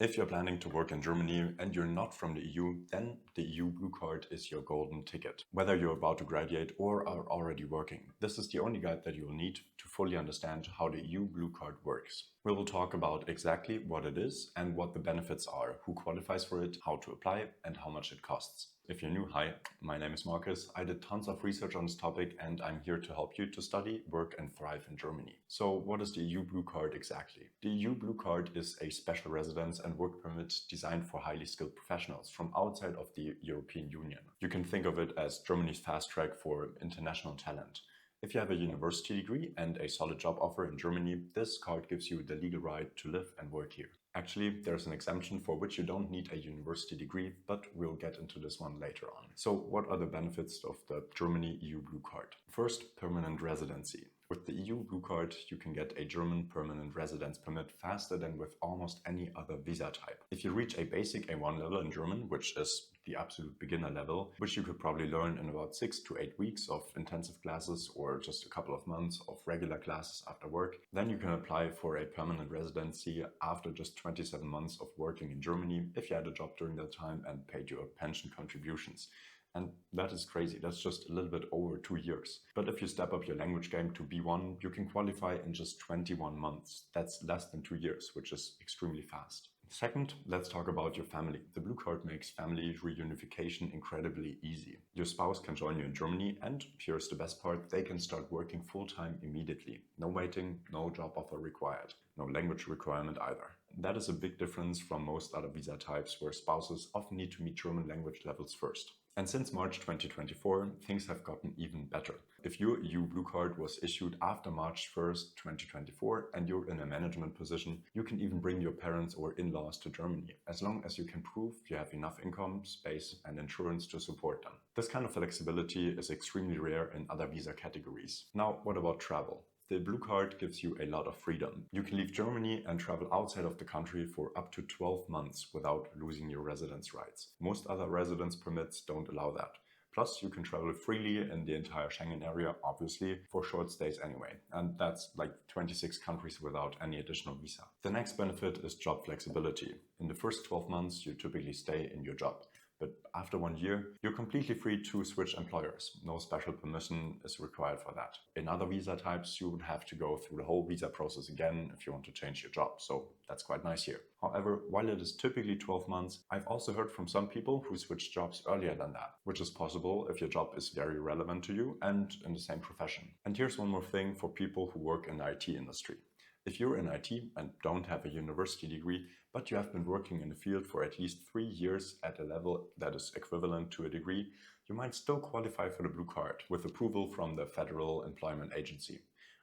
If you're planning to work in Germany and you're not from the EU, then the EU Blue Card is your golden ticket. Whether you're about to graduate or are already working, this is the only guide that you will need to fully understand how the EU Blue Card works. We will talk about exactly what it is and what the benefits are, who qualifies for it, how to apply, and how much it costs. If you're new, hi, my name is Marcus. I did tons of research on this topic and I'm here to help you to study, work and thrive in Germany. So what is the EU Blue Card exactly? The EU Blue Card is a special residence and work permit designed for highly skilled professionals from outside of the European Union. You can think of it as Germany's fast track for international talent. If you have a university degree and a solid job offer in Germany, this card gives you the legal right to live and work here. Actually, there's an exemption for which you don't need a university degree, but we'll get into this one later on. So what are the benefits of the Germany EU Blue Card? First, permanent residency. With the EU Blue Card, you can get a German permanent residence permit faster than with almost any other visa type. If you reach a basic A1 level in German, which is the absolute beginner level, which you could probably learn in about 6 to 8 weeks of intensive classes or just a couple of months of regular classes after work, then you can apply for a permanent residency after just 27 months of working in Germany if you had a job during that time and paid your pension contributions. And that is crazy. That's just a little bit over 2 years. But if you step up your language game to B1, you can qualify in just 21 months. That's less than 2 years, which is extremely fast. Second, let's talk about your family. The Blue Card makes family reunification incredibly easy. Your spouse can join you in Germany and, here's the best part, they can start working full-time immediately. No waiting, no job offer required, no language requirement either. That is a big difference from most other visa types where spouses often need to meet German language levels first. And since March 2024, things have gotten even better. If your EU Blue Card was issued after March 1st, 2024, and you're in a management position, you can even bring your parents or in-laws to Germany, as long as you can prove you have enough income, space, and insurance to support them. This kind of flexibility is extremely rare in other visa categories. Now, what about travel? The Blue Card gives you a lot of freedom. You can leave Germany and travel outside of the country for up to 12 months without losing your residence rights. Most other residence permits don't allow that. Plus, you can travel freely in the entire Schengen area, obviously, for short stays anyway. And that's like 26 countries without any additional visa. The next benefit is job flexibility. In the first 12 months, you typically stay in your job. But after 1 year, you're completely free to switch employers. No special permission is required for that. In other visa types, you would have to go through the whole visa process again if you want to change your job. So that's quite nice here. However, while it is typically 12 months, I've also heard from some people who switched jobs earlier than that, which is possible if your job is very relevant to you and in the same profession. And here's one more thing for people who work in the IT industry. If you're in IT and don't have a university degree, but you have been working in the field for at least 3 years at a level that is equivalent to a degree, you might still qualify for the Blue Card with approval from the Federal Employment Agency.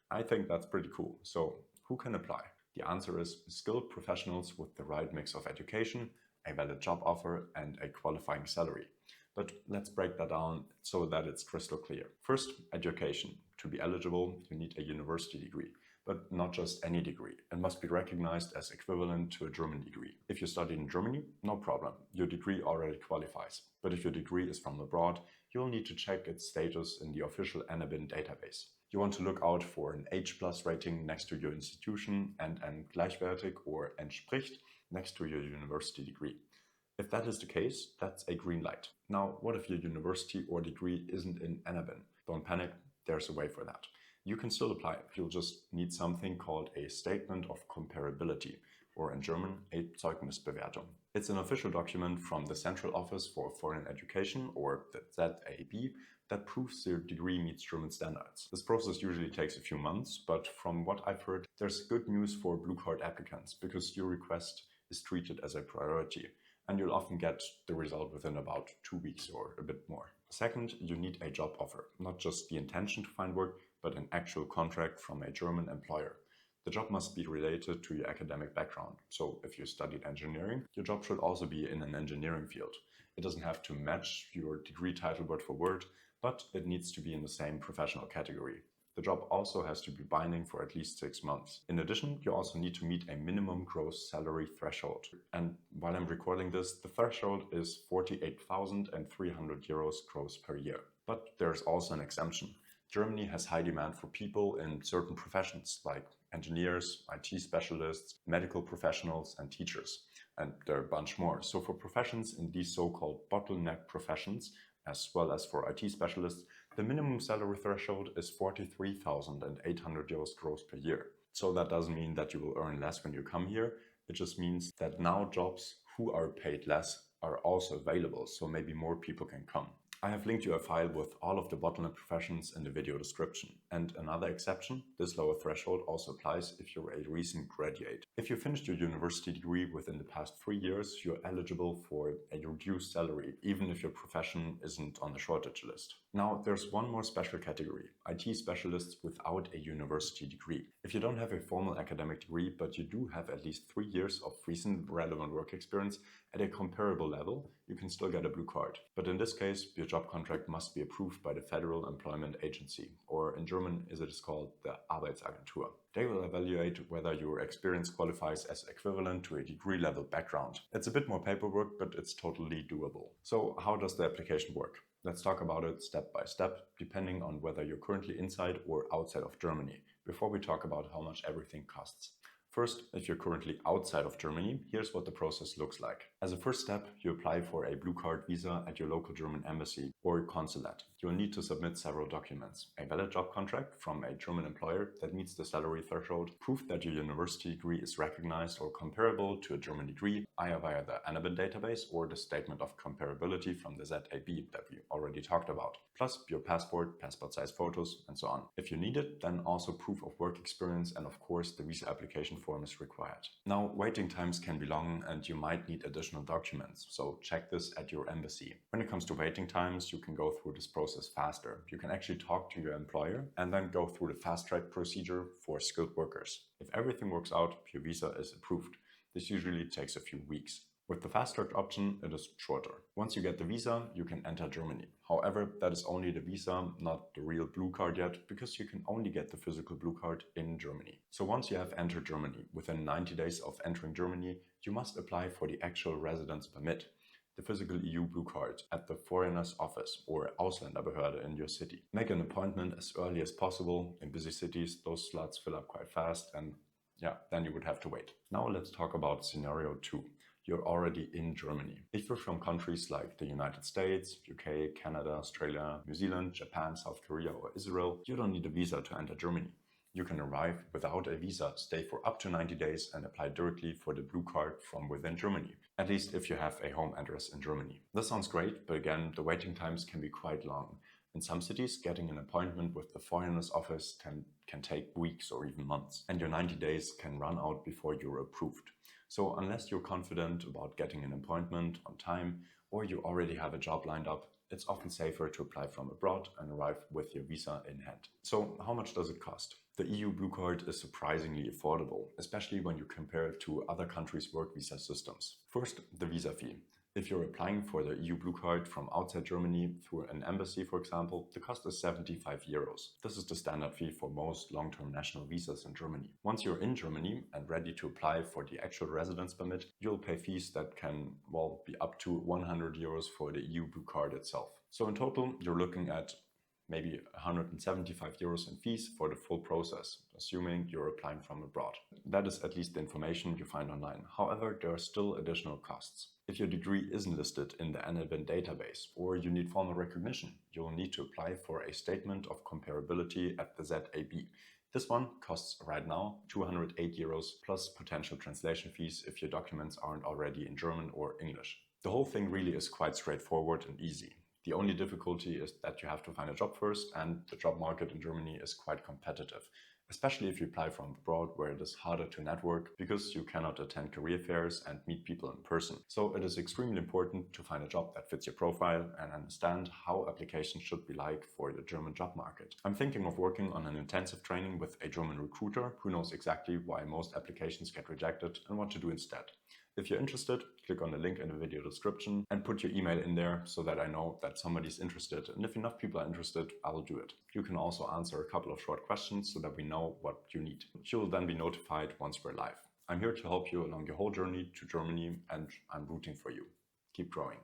I think that's pretty cool. So who can apply? The answer is skilled professionals with the right mix of education, a valid job offer, and a qualifying salary. But let's break that down so that it's crystal clear. First, education. To be eligible, you need a university degree. But not just any degree. It must be recognized as equivalent to a German degree. If you study in Germany, no problem. Your degree already qualifies. But if your degree is from abroad, you'll need to check its status in the official NABIN database. You want to look out for an H+ rating next to your institution and an gleichwertig or entspricht next to your university degree. If that is the case, that's a green light. Now, what if your university or degree isn't in NABIN? Don't panic, there's a way for that. You can still apply. You'll just need something called a Statement of Comparability, or in German, a Zeugnisbewertung. It's an official document from the Central Office for Foreign Education, or the ZAB, that proves your degree meets German standards. This process usually takes a few months, but from what I've heard, there's good news for Blue Card applicants because your request is treated as a priority, and you'll often get the result within about 2 weeks or a bit more. Second, you need a job offer, not just the intention to find work, but an actual contract from a German employer. The job must be related to your academic background. So if you studied engineering, your job should also be in an engineering field. It doesn't have to match your degree title word for word, but it needs to be in the same professional category. The job also has to be binding for at least 6 months. In addition, you also need to meet a minimum gross salary threshold. And while I'm recording this, the threshold is 48,300 euros gross per year. But there's also an exemption. Germany has high demand for people in certain professions like engineers, IT specialists, medical professionals, and teachers. And there are a bunch more. So for professions in these so-called bottleneck professions, as well as for IT specialists, the minimum salary threshold is 43,800 euros gross per year. So that doesn't mean that you will earn less when you come here. It just means that now jobs who are paid less are also available, so maybe more people can come. I have linked you a file with all of the bottleneck professions in the video description. And another exception, this lower threshold also applies if you're a recent graduate. If you finished your university degree within the past 3 years, you're eligible for a reduced salary, even if your profession isn't on the shortage list. Now, there's one more special category, IT specialists without a university degree. If you don't have a formal academic degree, but you do have at least 3 years of recent relevant work experience at a comparable level, you can still get a blue card. But in this case, your job contract must be approved by the Federal Employment Agency, or in German as it is called the Arbeitsagentur. They will evaluate whether your experience qualifies as equivalent to a degree-level background. It's a bit more paperwork, but it's totally doable. So how does the application work? Let's talk about it step by step, depending on whether you're currently inside or outside of Germany, before we talk about how much everything costs. First, if you're currently outside of Germany, here's what the process looks like. As a first step, you apply for a blue card visa at your local German embassy or consulate. You'll need to submit several documents: a valid job contract from a German employer that meets the salary threshold, proof that your university degree is recognized or comparable to a German degree, either via the Eligibility database or the statement of comparability from the ZAB that we already talked about, plus your passport, passport-size photos, and so on. If you need it, then also proof of work experience, and of course the visa application form is required. Now, waiting times can be long and you might need additional documents, so check this at your embassy. When it comes to waiting times, you can go through this process faster. You can actually talk to your employer and then go through the fast-track procedure for skilled workers. If everything works out, your visa is approved. This usually takes a few weeks. With the fast-track option, it is shorter. Once you get the visa, you can enter Germany. However, that is only the visa, not the real blue card yet, because you can only get the physical blue card in Germany. So once you have entered Germany, within 90 days of entering Germany, you must apply for the actual residence permit, the physical EU blue card, at the foreigner's office or Ausländerbehörde in your city. Make an appointment as early as possible. In busy cities, those slots fill up quite fast, and then you would have to wait. Now let's talk about scenario 2. You're already in Germany. If you're from countries like the United States, UK, Canada, Australia, New Zealand, Japan, South Korea, or Israel, you don't need a visa to enter Germany. You can arrive without a visa, stay for up to 90 days, and apply directly for the blue card from within Germany, at least if you have a home address in Germany. This sounds great, but again, the waiting times can be quite long. In some cities, getting an appointment with the foreigner's office can take weeks or even months, and your 90 days can run out before you're approved. So unless you're confident about getting an appointment on time, or you already have a job lined up, it's often safer to apply from abroad and arrive with your visa in hand. So how much does it cost? The EU blue card is surprisingly affordable, especially when you compare it to other countries' work visa systems. First, the visa fee. If you're applying for the EU blue card from outside Germany through an embassy, for example, the cost is 75 euros. This is the standard fee for most long-term national visas in Germany. Once you're in Germany and ready to apply for the actual residence permit, you'll pay fees that can, be up to 100 euros for the EU blue card itself. So in total, you're looking at maybe 175 euros in fees for the full process, assuming you're applying from abroad. That is at least the information you find online. However, there are still additional costs. If your degree isn't listed in the Eligibility database or you need formal recognition, you'll need to apply for a statement of comparability at the ZAB. This one costs right now 208 euros plus potential translation fees if your documents aren't already in German or English. The whole thing really is quite straightforward and easy. The only difficulty is that you have to find a job first, and the job market in Germany is quite competitive, especially if you apply from abroad, where it is harder to network because you cannot attend career fairs and meet people in person. So it is extremely important to find a job that fits your profile and understand how applications should be like for the German job market. I'm thinking of working on an intensive training with a German recruiter who knows exactly why most applications get rejected and what to do instead. If you're interested, click on the link in the video description and put your email in there so that I know that somebody's interested. And if enough people are interested, I will do it. You can also answer a couple of short questions so that we know what you need. You will then be notified once we're live. I'm here to help you along your whole journey to Germany, and I'm rooting for you. Keep growing.